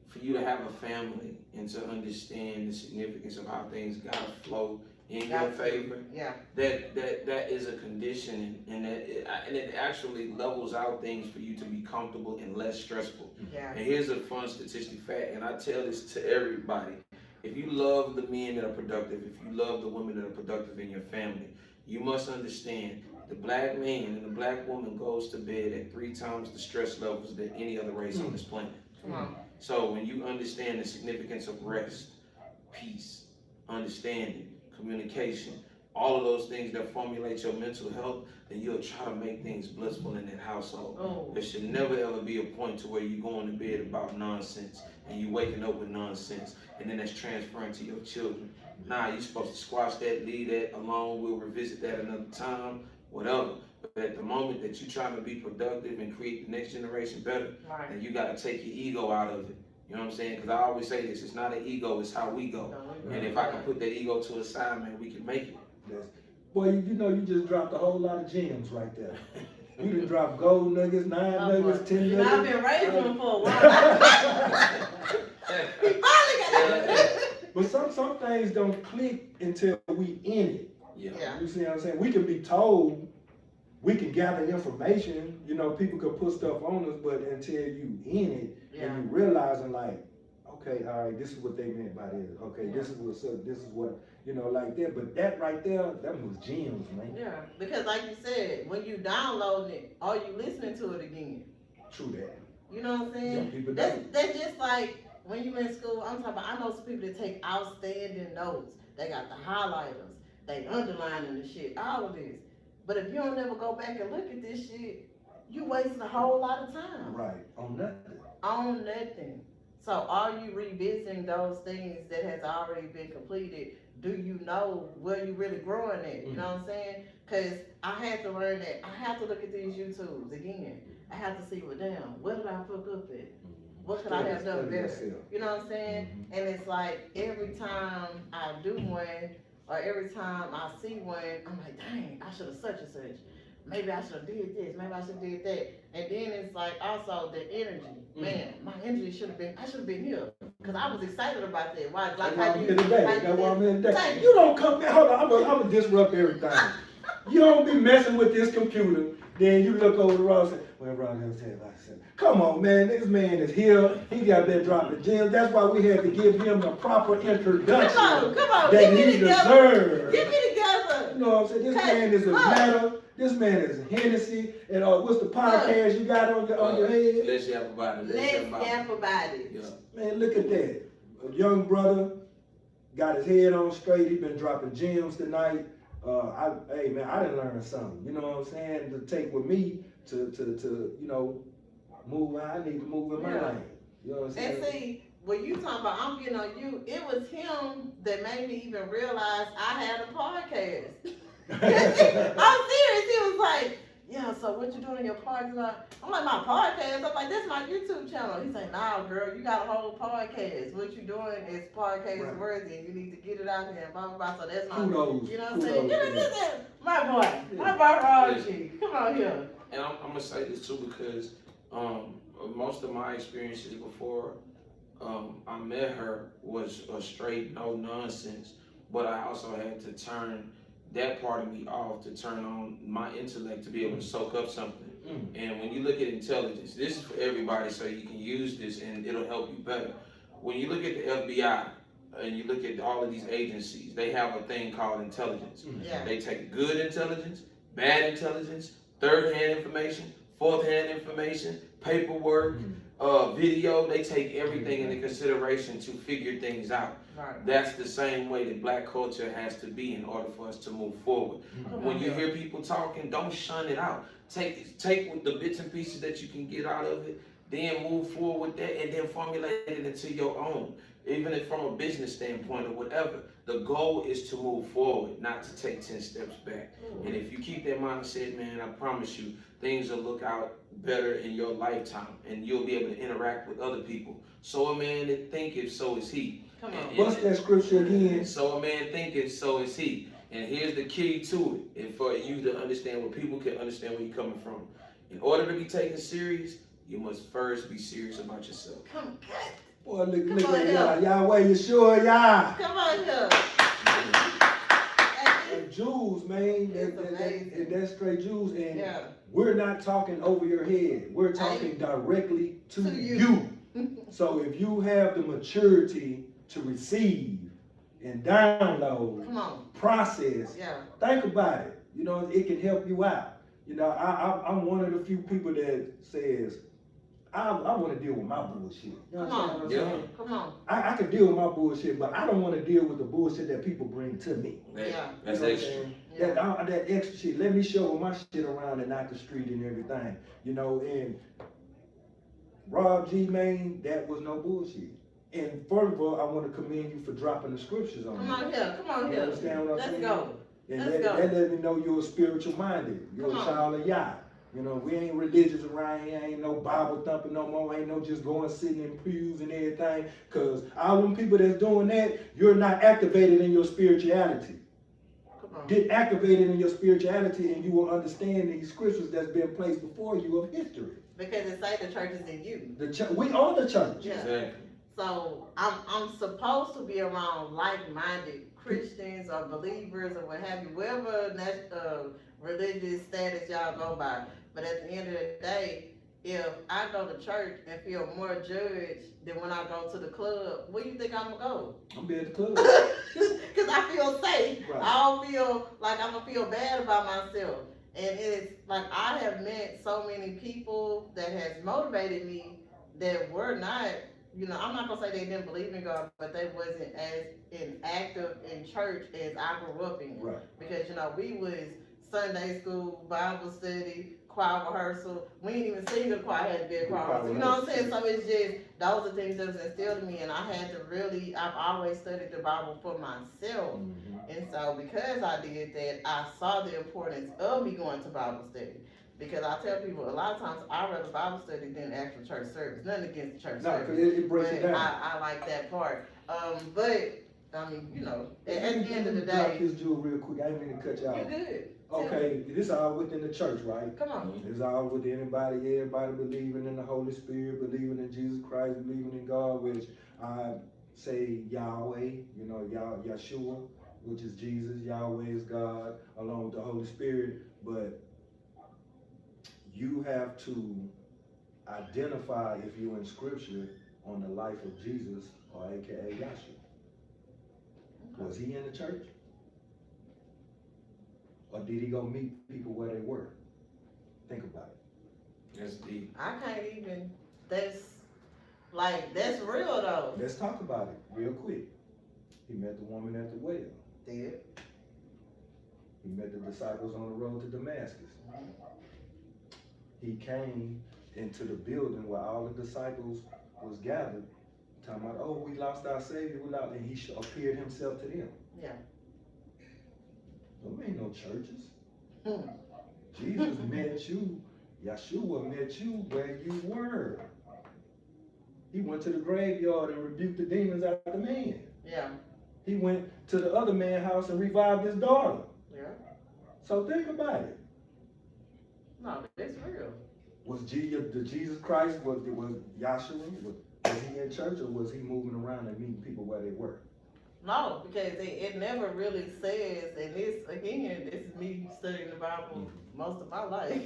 for you to have a family and to understand the significance of how things gotta flow in your favor, that is a condition, and it actually levels out things for you to be comfortable and less stressful. Yeah. And here's a fun statistic fact, and I tell this to everybody: if you love the men that are productive, if you love the women that are productive in your family, you must understand the black man and the black woman goes to bed at 3 times the stress levels than any other race on this planet. Come on. So when you understand the significance of rest, peace, understanding, communication, all of those things that formulate your mental health, then you'll try to make things blissful in that household. Oh. There should never ever be a point to where you're going to bed about nonsense and you waking up with nonsense, and then that's transferring to your children. Nah, you're supposed to squash that, leave that alone, we'll revisit that another time, whatever. But at the moment that you're trying to be productive and create the next generation better, Right. and you got to take your ego out of it. You know what I'm saying? Because I always say this, it's not an ego, it's how we go. And if I can put that ego to a side, man, we can make it. Boy, you know, you just dropped a whole lot of gems right there. You done dropped gold nuggets, 9 nuggets, 10 nuggets. I've been raising them for a while. He finally got it. But some things don't click until we in it. Yeah. You see what I'm saying? We can be told, we can gather information, you know, people can put stuff on us, but until you in it, and you realizing like, okay, all right, this is what they meant by this. Okay, this is what, you know, like that. But that right there, that was gems, man. Yeah, because like you said, when you download it, are you listening to it again? True that. You know what I'm saying? Some people That's just like when you in school. I'm talking about, I know some people that take outstanding notes. They got the highlighters, they underlining the shit, all of this. But if you don't ever go back and look at this shit, you wasting a whole lot of time. Right, on nothing. On nothing. So are you revisiting those things that has already been completed? Do you know where you really growing at? You know what I'm saying? Because I had to learn that. I have to look at these YouTubes again. I have to see, well, damn, where did I fuck up at? What could I have done better? You know what I'm saying? And it's like every time I do one, or every time I see one, I'm like, dang, I should have such and such. Maybe I should have did this, maybe I should have did that. And then it's like also the energy. Man, my energy should have been, I should have been here. Cause I was excited about that. Why? Like how you, That's why I'm in today. You don't come down, hold on, I'm gonna disrupt everything. You don't be messing with this computer, then you look over the Rob and say, well, Rob, I said, come on, man, this man is here. He got that dropping gems. That's why we had to give him the proper introduction come on, that he deserves. Get me together. You know what I'm saying? This man is a matter. This man is a Hennessy. And what's the podcast you got on your head? Let's yap about it. Let's yap about it. Yeah. Man, look at that. A young brother got his head on straight. He been dropping gems tonight. Hey man, I done learned something. You know what I'm saying? To take with me to you know, move where I need to move in my lane. You know what I'm saying? And see, when you talking about I'm getting on you, it was him that made me even realize I had a podcast. I'm serious. He was like, yeah, so what you doing in your podcast? I'm like, my podcast? I'm like, that's my YouTube channel. He's like, nah, girl, you got a whole podcast. What you doing is podcast worthy, and you need to get it out there, and blah, blah, blah. So that's my, kudos. you know what I'm saying? My boy, Roger. Come on here. And I'm gonna say this too because most of my experiences before I met her was a straight no nonsense, but I also had to turn that part of me off to turn on my intellect to be able to soak up something. And when you look at intelligence, this is for everybody so you can use this and it'll help you better. When you look at the FBI and you look at all of these agencies, they have a thing called intelligence. Yeah. They take good intelligence, bad intelligence, third-hand information, fourth-hand information, paperwork, video. They take everything into consideration to figure things out. Right. That's the same way that black culture has to be in order for us to move forward. When you hear people talking, don't shun it out. Take the bits and pieces that you can get out of it, then move forward with that, and then formulate it into your own. Even if from a business standpoint or whatever, the goal is to move forward, not to take 10 steps back. And if you keep that mindset, man, I promise you, things will look out better in your lifetime, and you'll be able to interact with other people. So a man that thinketh, so is he. Come on. What's that scripture again? So a man thinketh, so is he. And here's the key to it, and for you to understand where people can understand where you're coming from. In order to be taken serious, you must first be serious about yourself. Come on. Boy, look at y'all. Yahweh, you sure, y'all? Come on here. And Jews, man, that's straight Jews. And Yeah. we're not talking over your head. We're talking directly to you. So if you have the maturity to receive and download, Come on. process, Yeah. think about it. You know, it can help you out. You know, I'm one of the few people that says, I want to deal with my bullshit. You know Come on. what I'm saying? Come on. I can deal with my bullshit, but I don't want to deal with the bullshit that people bring to me. Yeah. That's You know what I'm extra. saying? Yeah. That extra shit. Let me show my shit around and not the street and everything. You know, and Rob G, man, that was no bullshit. And further of all, I want to commend you for dropping the scriptures on me. Come on here. Come on You here. understand what I'm Let's saying? go. And Let's that go. let me know you're spiritual minded. You're Come a on. child of Yah. You know, we ain't religious around here. Ain't no Bible thumping no more. Ain't no just going sitting in pews and everything. Because all them people that's doing that, you're not activated in your spirituality. Come on. Get activated in your spirituality and you will understand these scriptures that's been placed before you of history. Because it say the church is in you. We are the church. Yeah. Exactly. So I'm supposed to be around like-minded Christians or believers or what have you, whatever religious status y'all go by. But at the end of the day, if I go to church and feel more judged than when I go to the club, where do you think I'm gonna go? I'm be at the club. Because I feel safe. Right. I don't feel like I'm gonna feel bad about myself. And it's like I have met so many people that has motivated me that were not, you know, I'm not gonna say they didn't believe in God, but they wasn't as active in church as I grew up in. Right. Because, you know, we was Sunday school, Bible study, choir rehearsal. We ain't even sing the choir, had to be a choir rehearsal. You know what I'm saying? So it's just, those are things that was instilled in me, and I had to really, I've always studied the Bible for myself. And so because I did that, I saw the importance of me going to Bible study. Because I tell people, a lot of times I rather Bible study than actual church service. Nothing against the church No, service. because it breaks it But down. I like that part. But, I mean, you know, at the end of the Drop day, this jewel real quick. I ain't mean to cut you you're off. good. Okay, this all within the church, right? Come on. It's all with everybody believing in the Holy Spirit, believing in Jesus Christ, believing in God, which I say Yahweh, you know, Yeshua, which is Jesus, Yahweh is God, along with the Holy Spirit. But you have to identify if you're in scripture on the life of Jesus, or AKA Yeshua. Was he in the church? Or did he go meet people where they were? Think about it. That's deep. I can't even, that's real though. Let's talk about it real quick. He met the woman at the well. Did. He met the disciples on the road to Damascus. He came into the building where all the disciples was gathered Talking about, oh, we lost our Savior, and he appeared himself to them. Yeah. There ain't no churches. Hmm. Jesus met you, Yeshua met you where you were. He went to the graveyard and rebuked the demons out of the man. Yeah. He went to the other man's house and revived his daughter. Yeah. So think about it. No, it's real. Was Jesus Christ, was Yahshua, was he in church, or was he moving around and meeting people where they were? No, because it never really says, and this is me studying the Bible most of my life.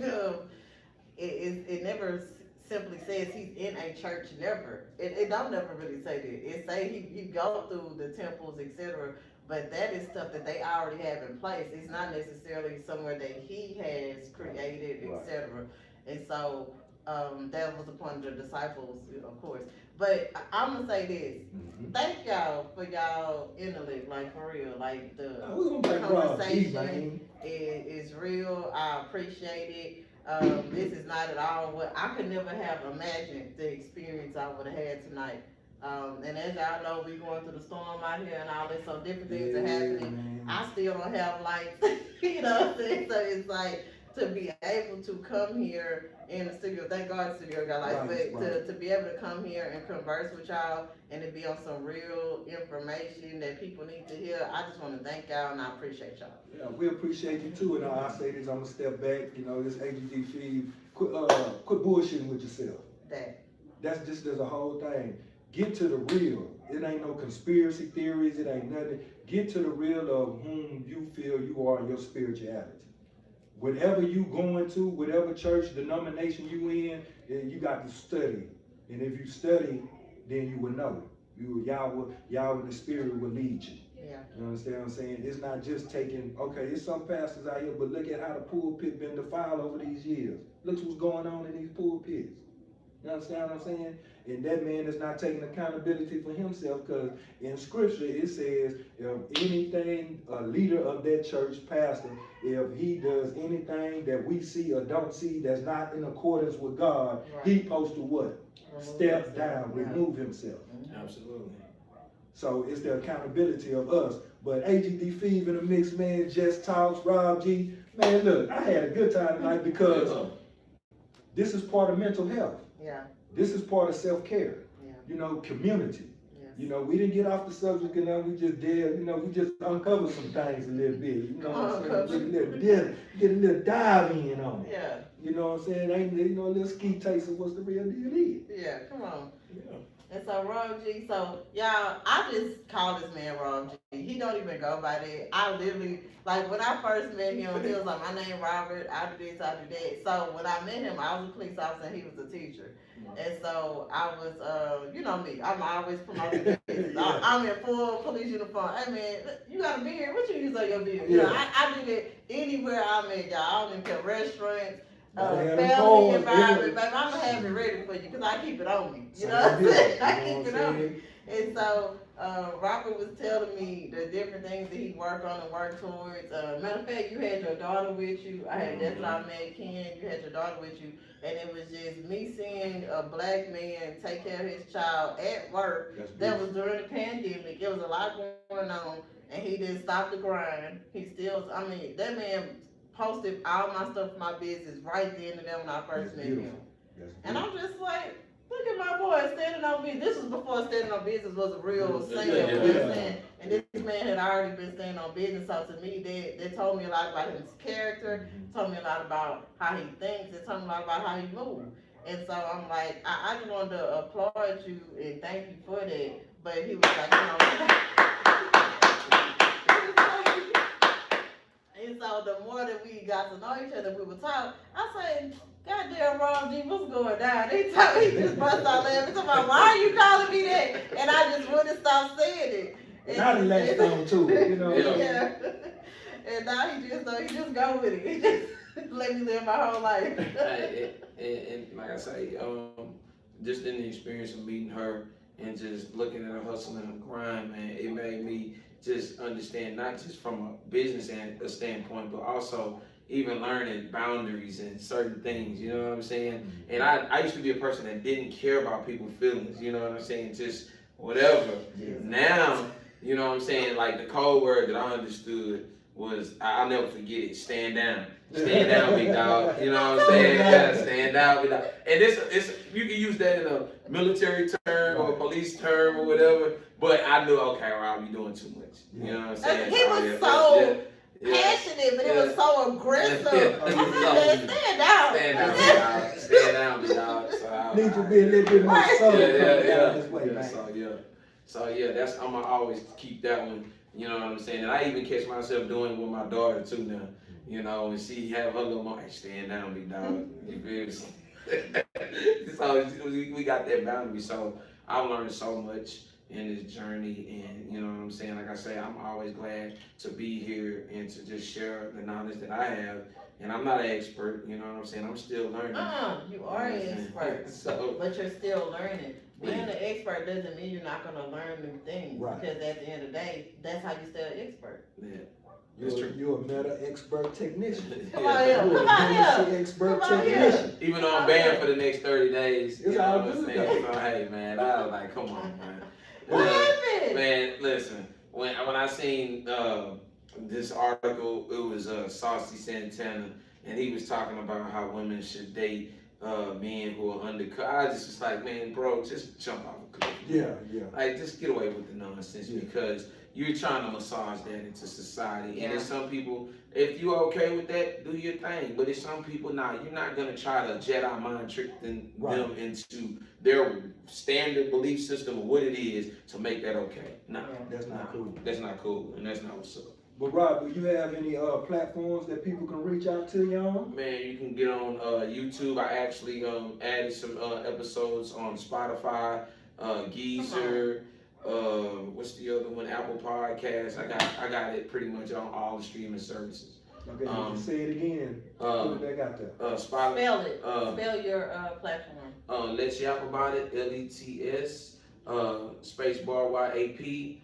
It never simply says he's in a church. Never. It don't never really say that. It say he go through the temples, etc. But that is stuff that they already have in place. It's not necessarily somewhere that he has created, etc. And so that was the point of the disciples, of course. But I'm gonna say this: thank y'all for y'all intellect, like for real, like the conversation is real. I appreciate it. This is not at all what I could never have imagined the experience I would have had tonight. And as y'all know, we going through the storm out here and all this, so different things are happening. Man. I still don't have lights, you know what I'm saying? So it's like to be able to come here in the studio, thank God the studio got lights, but to be able to come here and converse with y'all and to be on some real information that people need to hear, I just want to thank y'all and I appreciate y'all. Yeah, we appreciate you too, and I say this, I'm gonna step back, you know, this AGD feed, quit bullshitting with yourself. That's just there's a whole thing. Get to the real. It ain't no conspiracy theories, it ain't nothing. Get to the real of whom you feel you are in your spirituality. Whatever you going to, whatever church, denomination you in, you got to study. And if you study, then you will know. Y'all in the spirit will lead you. Yeah. You understand what I'm saying? It's not just taking, okay, there's some pastors out here, but look at how the pulpit been defiled over these years. Look what's going on in these pulpits. You understand what I'm saying? And that man is not taking accountability for himself, because in scripture it says if anything, a leader of that church, pastor, if he does anything that we see or don't see that's not in accordance with God, he supposed to what? Step down, remove himself. Absolutely. So it's the accountability of us. But AGD Feed in the mix, man, JessTalks, Rob G. Man, look, I had a good time tonight because this is part of mental health. Yeah. This is part of self-care. Yeah. You know, community. Yes. You know, we didn't get off the subject and then we just did, you know, we just uncovered some things a little bit. You know what I'm saying? Get a little dive in on it. Yeah. You know what I'm saying? Ain't, you know, a little ski taste of what's the real deal is. Yeah, come on. Yeah. And so Rob G, so y'all, I just call this man Rob G. He don't even go by that. I literally, like when I first met him, he was like, my name Robert, I do this, I do that. So when I met him, I was a police officer and he was a teacher. And so I was, you know me, I'm always promoting business. I'm in full police uniform. Hey man, you got a beard, what you use on your beard? You know, I do that anywhere I'm at, y'all. I don't even care, restaurants. Family environment, baby, I'm gonna have it ready for you because I keep it on me. You know what I'm saying? I keep it on me. And so Robert was telling me the different things that he worked on and worked towards. Matter of fact, you had your daughter with you. That's when I met Ken. You had your daughter with you, and it was just me seeing a black man take care of his child at work. That was during the pandemic. There was a lot going on, and he didn't stop the grind. He still, I mean, that man posted all my stuff for my business right then and there when I first met him. And I'm just like, look at my boy standing on business. This was before standing on business was a real thing. You know what I'm saying? And this man had already been standing on business. So to me, they told me a lot about his character, told me a lot about how he thinks, and told me a lot about how he moves. And so I'm like, I just wanted to applaud you and thank you for that. But he was like, you know, and so the more that we got to know each other, we would talk. I said, goddamn Rob G, what's going down? He just bust out laughing. Talking about, why are you calling me that? And I just wouldn't stop saying it. Now he latched on too, you know. Yeah. And now he just go with it. He just let me live my whole life. and like I say, just in the experience of meeting her and just looking at her hustle and her grind, man, it made me just understand, not just from a business standpoint, but also even learning boundaries and certain things, you know what I'm saying? And I used to be a person that didn't care about people's feelings, you know what I'm saying? Just whatever. Yeah. Now, you know what I'm saying, like the code word that I understood was, I'll never forget it, stand down. Stand down, big dog. You know what I'm saying? Yeah, stand down, big dog. And it's you can use that in a military term or a police term or whatever, but I knew, okay, Rob, you're doing too much. You know what I'm saying? He was passionate, but it was so aggressive. Stand down. Stand down, big dog. Stand down, big dog. So Need to be a little bit more subtle. So yeah, that's, I'm gonna always keep that one. You know what I'm saying? And I even catch myself doing it with my daughter too now. You know, and she have her little moment, stand down, big dog. You feel me? So we got that boundary. So I've learned so much in this journey, and you know what I'm saying? Like I say, I'm always glad to be here and to just share the knowledge that I have. And I'm not an expert, you know what I'm saying? I'm still learning. You are an expert, So, but you're still learning. Being an expert doesn't mean you're not gonna learn new things, Right. because at the end of the day, that's how you stay an expert. yeah, that's true. You're a meta expert technician. Come on here, You're come on a here. business expert Come on here. technician. Even though I'm banned for the next 30 days, It's you know all what I'm good, saying? though. So, hey, man, I was like, come on, man. What happened? Man, listen, when I seen this article, it was Saucy Santana, and he was talking about how women should date men who are undercut. I just was like, man, bro, just jump off a cliff. Yeah. Like, just get away with the nonsense, Yeah. because you're trying to massage that into society. And Yeah. there's some people, if you're okay with that, do your thing. But there's some people, you're not going to try to Jedi mind trick them into their standard belief system of what it is to make that okay. No, That's not cool. That's not cool, and that's not what's up. But Rob, do you have any platforms that people can reach out to you on? Man, you can get on YouTube. I actually added some episodes on Spotify, Geezer, what's the other one? Apple Podcasts. I got it pretty much on all the streaming services. Okay, you can say it again. Put it back out there. Spell it. Spell your platform. Let's Yap About It, LETS, spacebar YAP,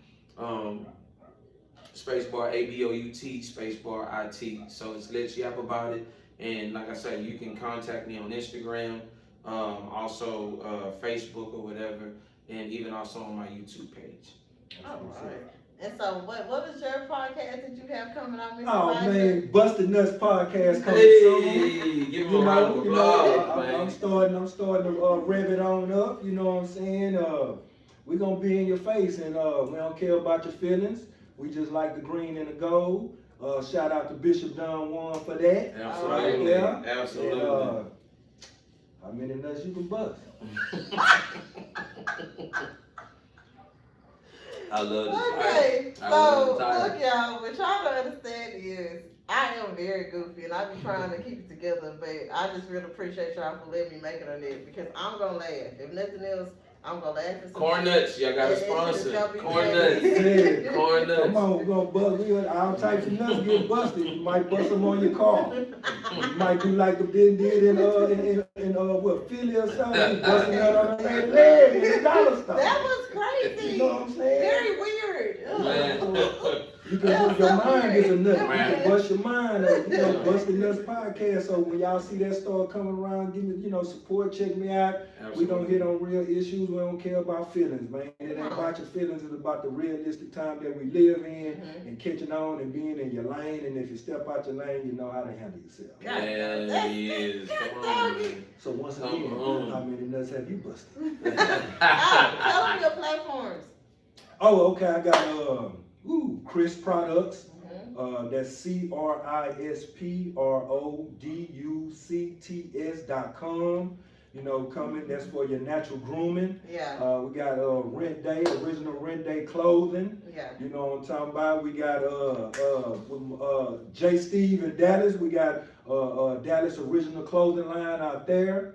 spacebar ABOUT, spacebar IT. So it's Let's Yap About It. And like I said, you can contact me on Instagram, also Facebook or whatever, and even also on my YouTube page. All right. And so, what is your podcast that you have coming out, Mr. Oh Michael? man, Busted Nuts podcast coming soon. Hey, give him a round of applause, man. I'm starting to rev it on up. You know what I'm saying? We're gonna be in your face, and we don't care about your feelings. We just like the green and the gold. Shout out to Bishop Don Juan for that. Absolutely, Right there. absolutely. And, how many nuts you can bust? I love this. Okay, I love so the title. look, y'all, what y'all don't understand is I am very goofy, and I be trying to keep it together, but I just really appreciate y'all for letting me make it on it, because I'm gonna laugh. If nothing else, I'm gonna laugh at some Corn shit. nuts, y'all got a And it's sponsor. gonna be Corn funny. nuts. Yeah. Corn nuts. Come on, we're gonna bust. We got all types of nuts get busted. You might bust them on your car. You might do like the did in what, Philly or something. You bust a nut on the leg in the dollar store. That was crazy. You know what I'm saying? Very weird. Man. You can bust your mind is a nut. You Man. can bust your mind up. You know, Bust the Nuts podcast. So when y'all see that store coming around, give me, support, check me out. We don't hit on real issues. We don't care about feelings, man. It ain't about your feelings. It's about the realistic time that we live in and catching on and being in your lane. And if you step out your lane, you know how to handle yourself. Yeah, he is. Come on, man. So once Come again, on. how many nuts have you busted? Tell them your platforms. Oh, okay. I got Chris Products. That's CRISPRODUCTS.com. Coming. That's for your natural grooming. Yeah. We got Rent Day, original Rent Day clothing. Yeah. You know what I'm talking about? We got J. Steve in Dallas. We got Dallas original clothing line out there.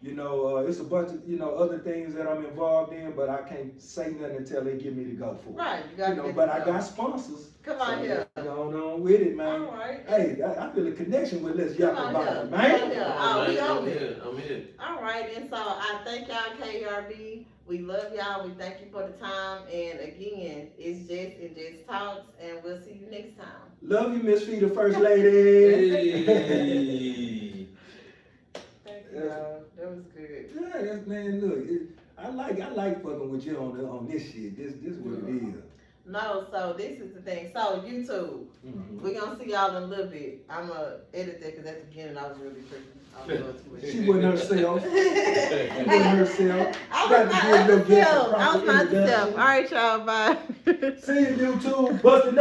It's a bunch of other things that I'm involved in, but I can't say nothing until they give me the go for it. Right. You got to But I got sponsors. Come on here. Going on with it, man. All right. Hey, I feel a connection with Let's Yap Come on About here. It, man. Come on here. Oh, we on it. I'm here. All right, and so I thank y'all, KERB. We love y'all. We thank you for the time. And again, it's Jess and JessTalks, and we'll see you next time. Love you, Miss Fee, the First Lady. Hey. Thank you, y'all. That was good. Yeah, man, look, I like fucking with you on this shit. This what it is. No, so this is the thing. So YouTube, we're gonna see y'all in a little bit. I'm gonna edit that because at the beginning I was really tripping. I was doing too much. She wasn't herself. She wasn't herself. I Got was to not give your guest a myself. I proper was not introduction. myself. All right, y'all. Bye. See you YouTube. Busting